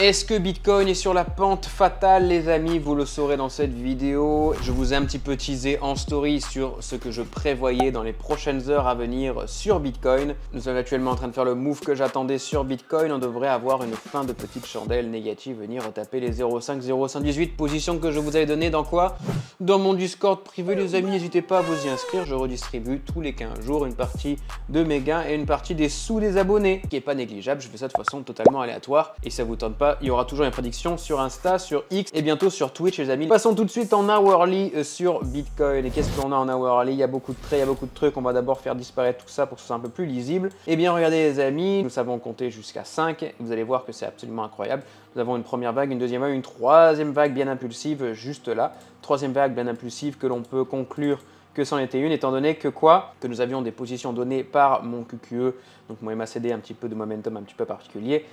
Est-ce que Bitcoin est sur la pente fatale, les amis? Vous le saurez dans cette vidéo. Je vous ai un petit peu teasé en story sur ce que je prévoyais dans les prochaines heures à venir sur Bitcoin. Nous sommes actuellement en train de faire le move que j'attendais sur Bitcoin. On devrait avoir une fin de petite chandelle négative, venir retaper les 0,5, 0,118, position que je vous avais donnée dans quoi? Dans mon Discord privé, les amis, n'hésitez pas à vous y inscrire. Je redistribue tous les 15 jours une partie de mes gains et une partie des sous des abonnés, qui est pas négligeable. Je fais ça de façon totalement aléatoire et ça vous tente pas. Il y aura toujours une prédiction sur Insta, sur X et bientôt sur Twitch, les amis. Passons tout de suite en hourly sur Bitcoin. Et qu'est-ce qu'on a en hourly? Il y a beaucoup de traits, il y a beaucoup de trucs. On va d'abord faire disparaître tout ça pour que ce soit un peu plus lisible. Eh bien, regardez, les amis, nous savons compter jusqu'à 5. Vous allez voir que c'est absolument incroyable. Nous avons une première vague, une deuxième vague, une troisième vague bien impulsive juste là. Troisième vague bien impulsive que l'on peut conclure que c'en était une, étant donné que quoi? Que nous avions des positions données par mon QQE, donc mon MACD, un petit peu de momentum un petit peu particulier,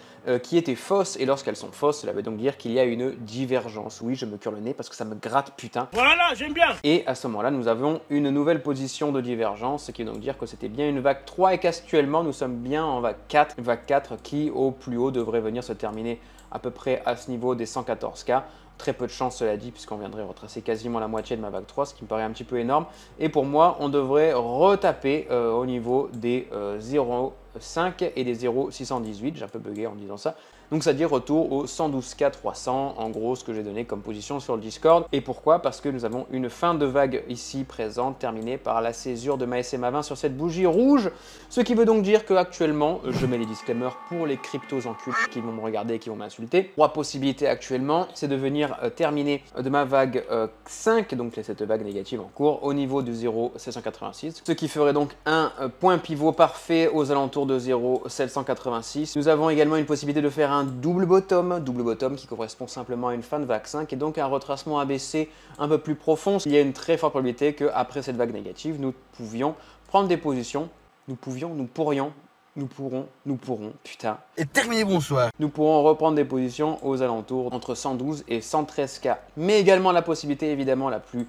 qui étaient fausses, et lorsqu'elles sont fausses, cela veut donc dire qu'il y a une divergence. Oui, je me cure le nez parce que ça me gratte, putain. Voilà, j'aime bien. Et à ce moment-là, nous avons une nouvelle position de divergence, ce qui veut donc dire que c'était bien une vague 3 et qu'actuellement, nous sommes bien en vague 4. Une vague 4 qui, au plus haut, devrait venir se terminer à peu près à ce niveau des 114K. Très peu de chance, cela dit, puisqu'on viendrait retracer quasiment la moitié de ma vague 3, ce qui me paraît un petit peu énorme. Et pour moi, on devrait retaper au niveau des 0,5 et des 0,618. J'ai un peu bugué en disant ça. Donc, c'est-à-dire retour au 112K 300, en gros, ce que j'ai donné comme position sur le Discord. Et pourquoi? Parce que nous avons une fin de vague ici présente, terminée par la césure de ma SMA20 sur cette bougie rouge. Ce qui veut donc dire qu'actuellement, je mets les disclaimers pour les cryptos enculés qui vont me regarder et qui vont m'insulter. 3 possibilités actuellement, c'est de venir terminer de ma vague 5, donc cette vague négative en cours, au niveau du 0,786. Ce qui ferait donc un point pivot parfait aux alentours de 0,786. Nous avons également une possibilité de faire un double bottom qui correspond simplement à une fin de vague 5 et donc un retracement ABC un peu plus profond. Il y a une très forte probabilité qu'après cette vague négative, nous pouvions prendre des positions, nous pourrons, putain. Et terminé, bonsoir. Nous pourrons reprendre des positions aux alentours entre 112 et 113K. Mais également la possibilité évidemment la plus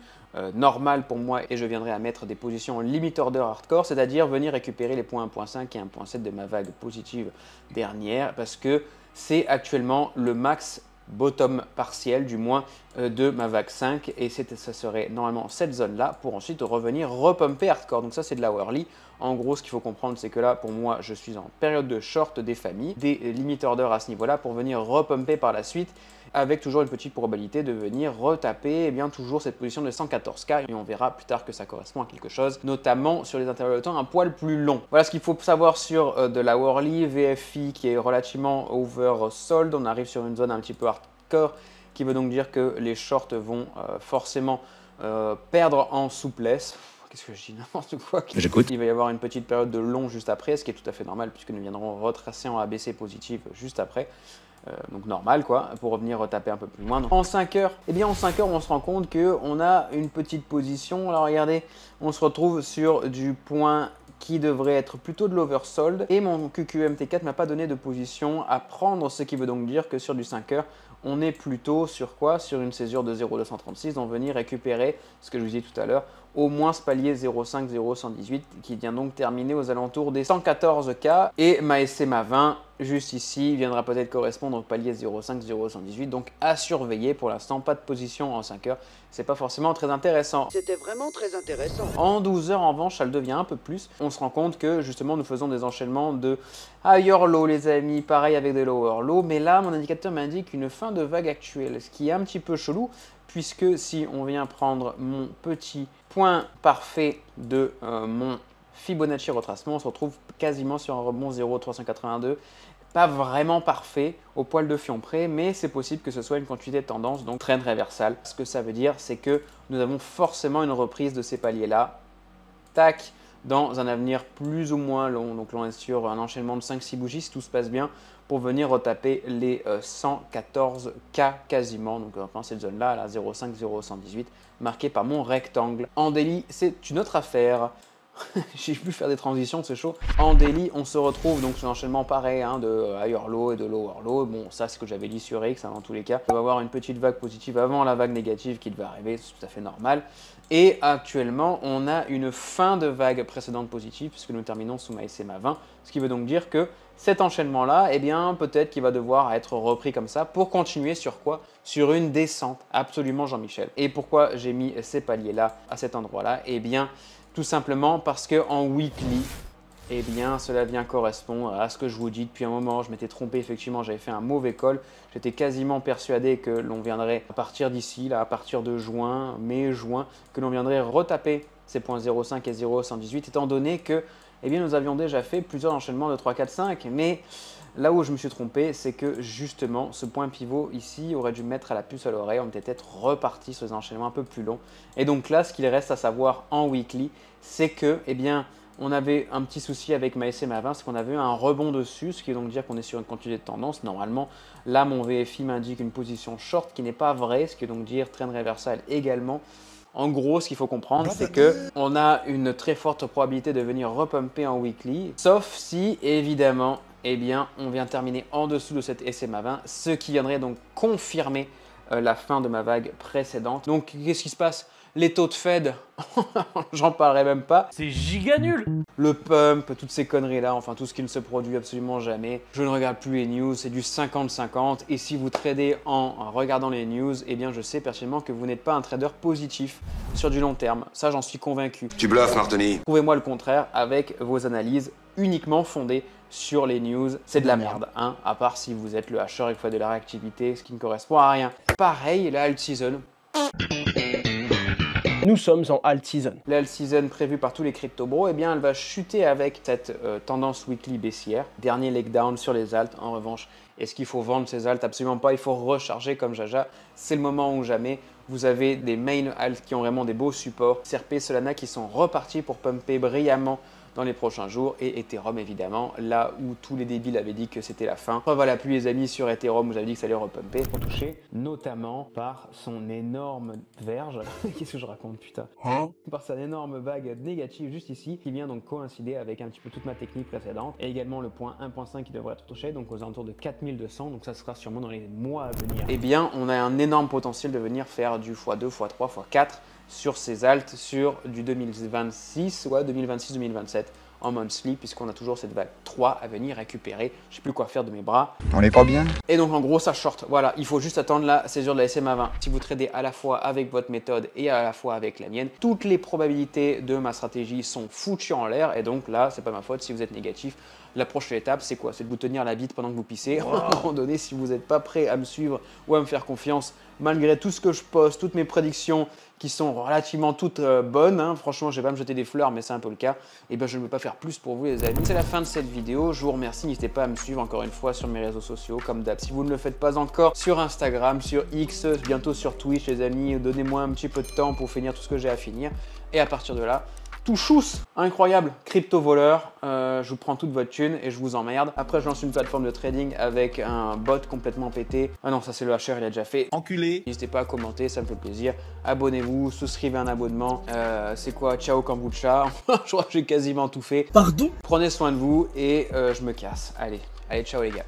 normale pour moi, et je viendrai à mettre des positions en limit order hardcore, c'est-à-dire venir récupérer les points 1.5 et 1.7 de ma vague positive dernière, parce que c'est actuellement le max bottom partiel du moins de ma vague 5 et ça serait normalement cette zone là pour ensuite revenir repumper hardcore. Donc ça c'est de la hourly. En gros ce qu'il faut comprendre c'est que là pour moi je suis en période de short des familles, des limit orders à ce niveau là pour venir repumper par la suite avec toujours une petite probabilité de venir retaper bien toujours cette position de 114K et on verra plus tard que ça correspond à quelque chose, notamment sur les intervalles de temps un poil plus long. Voilà ce qu'il faut savoir sur de la hourly. VFI qui est relativement oversold, on arrive sur une zone un petit peu hardcore qui veut donc dire que les shorts vont forcément perdre en souplesse. Qu'est-ce que je dis? N'importe quoi. J'écoute. Il va y avoir une petite période de long juste après, ce qui est tout à fait normal puisque nous viendrons retracer en ABC positif juste après. Donc normal quoi, pour revenir retaper un peu plus loin. En 5 heures, eh bien en 5 heures on se rend compte qu'on a une petite position. Alors regardez, on se retrouve sur du point qui devrait être plutôt de l'oversold et mon QQMT4 m'a pas donné de position à prendre, ce qui veut donc dire que sur du 5 heures on est plutôt sur quoi? Sur une césure de 0,236, donc venir récupérer ce que je vous disais tout à l'heure, au moins ce palier 0,5, 0,118 qui vient donc terminer aux alentours des 114K et ma SMA 20 juste ici viendra peut-être correspondre au palier 0,5, 0,118, donc à surveiller. Pour l'instant pas de position en 5 heures, c'est pas forcément très intéressant. C'était vraiment très intéressant. En 12 heures en revanche ça le devient un peu plus. On se rend compte que justement nous faisons des enchaînements de higher low les amis, pareil avec des lower low, mais là mon indicateur m'indique une fin de vague actuelle, ce qui est un petit peu chelou puisque si on vient prendre mon petit point parfait de mon Fibonacci retracement, on se retrouve quasiment sur un rebond 0,382. Pas vraiment parfait au poil de fion près, mais c'est possible que ce soit une continuité de tendance, donc trend réversal. Ce que ça veut dire, c'est que nous avons forcément une reprise de ces paliers-là. Tac, dans un avenir plus ou moins long. Donc là, on est sur un enchaînement de 5-6 bougies, si tout se passe bien, pour venir retaper les 114K quasiment. Donc dans cette zone-là, à 0,5, 0,118, marquée par mon rectangle. En daily, c'est une autre affaire. J'ai pu faire des transitions, c'est chaud. En daily, on se retrouve donc sur un enchaînement pareil de higher low et de lower low. Bon, ça c'est ce que j'avais dit sur X, dans tous les cas. On va avoir une petite vague positive avant la vague négative qui devait arriver, c'est tout à fait normal. Et actuellement, on a une fin de vague précédente positive puisque nous terminons sous ma SMA 20, ce qui veut donc dire que cet enchaînement-là, eh bien, peut-être qu'il va devoir être repris comme ça pour continuer sur quoi? Sur une descente, absolument Jean-Michel. Et pourquoi j'ai mis ces paliers-là à cet endroit-là? Eh bien, tout simplement parce qu'en weekly, eh bien, cela vient correspondre à ce que je vous dis depuis un moment. Je m'étais trompé, effectivement, j'avais fait un mauvais call. J'étais quasiment persuadé que l'on viendrait à partir d'ici, là, à partir de juin, mai-juin, que l'on viendrait retaper ces points 0,5 et 0,118, étant donné que eh bien, nous avions déjà fait plusieurs enchaînements de 3, 4, 5. Mais là où je me suis trompé, c'est que justement, ce point pivot ici aurait dû mettre à la puce à l'oreille. On était peut-être reparti sur des enchaînements un peu plus longs. Et donc là, ce qu'il reste à savoir en weekly, c'est que, eh bien, on avait un petit souci avec ma SMA20, c'est qu'on avait eu un rebond dessus, ce qui veut donc dire qu'on est sur une continuité de tendance. Normalement, là, mon VFI m'indique une position short qui n'est pas vraie, ce qui veut donc dire trend reversal également. En gros, ce qu'il faut comprendre, c'est qu'on a une très forte probabilité de venir repumper en weekly, sauf si, évidemment, eh bien, on vient terminer en dessous de cette SMA20, ce qui viendrait donc confirmer la fin de ma vague précédente. Donc, qu'est-ce qui se passe? Les taux de Fed, j'en parlerai même pas. C'est giga nul. Le pump, toutes ces conneries-là, enfin tout ce qui ne se produit absolument jamais. Je ne regarde plus les news, c'est du 50-50. Et si vous tradez en regardant les news, eh bien je sais personnellement que vous n'êtes pas un trader positif sur du long terme. Ça, j'en suis convaincu. Tu bluffes, Martoni. Prouvez-moi le contraire avec vos analyses uniquement fondées sur les news. C'est de la merde, hein, à part si vous êtes le hacheur et que vous faites de la réactivité, ce qui ne correspond à rien. Pareil, la alt season. Nous sommes en alt season. La alt season prévue par tous les crypto bros, eh bien, elle va chuter avec cette tendance weekly baissière. Dernier leg down sur les alts. En revanche, est-ce qu'il faut vendre ces alts? Absolument pas. Il faut recharger comme Jaja. C'est le moment où jamais. Vous avez des main alts qui ont vraiment des beaux supports. CRP, Solana qui sont repartis pour pumper brillamment dans les prochains jours, et Ethereum évidemment, là où tous les débiles avaient dit que c'était la fin. Preuve à la pluie les amis, sur Ethereum, vous avez dit que ça allait repumper. Touché notamment par son énorme verge. Qu'est-ce que je raconte, putain, par sa énorme vague négative juste ici, qui vient donc coïncider avec un petit peu toute ma technique précédente, et également le point 1.5 qui devrait être touché, donc aux alentours de 4200, donc ça sera sûrement dans les mois à venir. Eh bien, on a un énorme potentiel de venir faire du x2, x3, x4 sur ces alts sur du 2026 ou 2026-2027 en monthly, puisqu'on a toujours cette vague 3 à venir récupérer. Je sais plus quoi faire de mes bras. On est pas bien. Et donc en gros ça short. Voilà, il faut juste attendre la césure de la SMA20. Si vous tradez à la fois avec votre méthode et à la fois avec la mienne, toutes les probabilités de ma stratégie sont foutues en l'air. Et donc là, c'est pas ma faute si vous êtes négatif. La prochaine étape, c'est quoi? C'est de vous tenir la bite pendant que vous pissez. Wow. À un moment donné, si vous n'êtes pas prêt à me suivre ou à me faire confiance, malgré tout ce que je poste, toutes mes prédictions qui sont relativement toutes bonnes, hein. Franchement, je vais pas me jeter des fleurs, mais c'est un peu le cas, et ben je ne peux pas faire plus pour vous les amis. C'est la fin de cette vidéo, je vous remercie, n'hésitez pas à me suivre encore une fois sur mes réseaux sociaux, comme d'hab. Si vous ne le faites pas encore, sur Instagram, sur X, bientôt sur Twitch les amis, donnez-moi un petit peu de temps pour finir tout ce que j'ai à finir, et à partir de là, tout chousse, incroyable, crypto voleur, je vous prends toute votre thune et je vous emmerde. Après je lance une plateforme de trading avec un bot complètement pété. Ah non, ça c'est le HR, il a déjà fait. Enculé. N'hésitez pas à commenter, ça me fait plaisir. Abonnez-vous, souscrivez un abonnement. C'est quoi? Ciao kombucha. Je crois que j'ai quasiment tout fait. Pardon? Prenez soin de vous et je me casse. Allez, ciao les gars.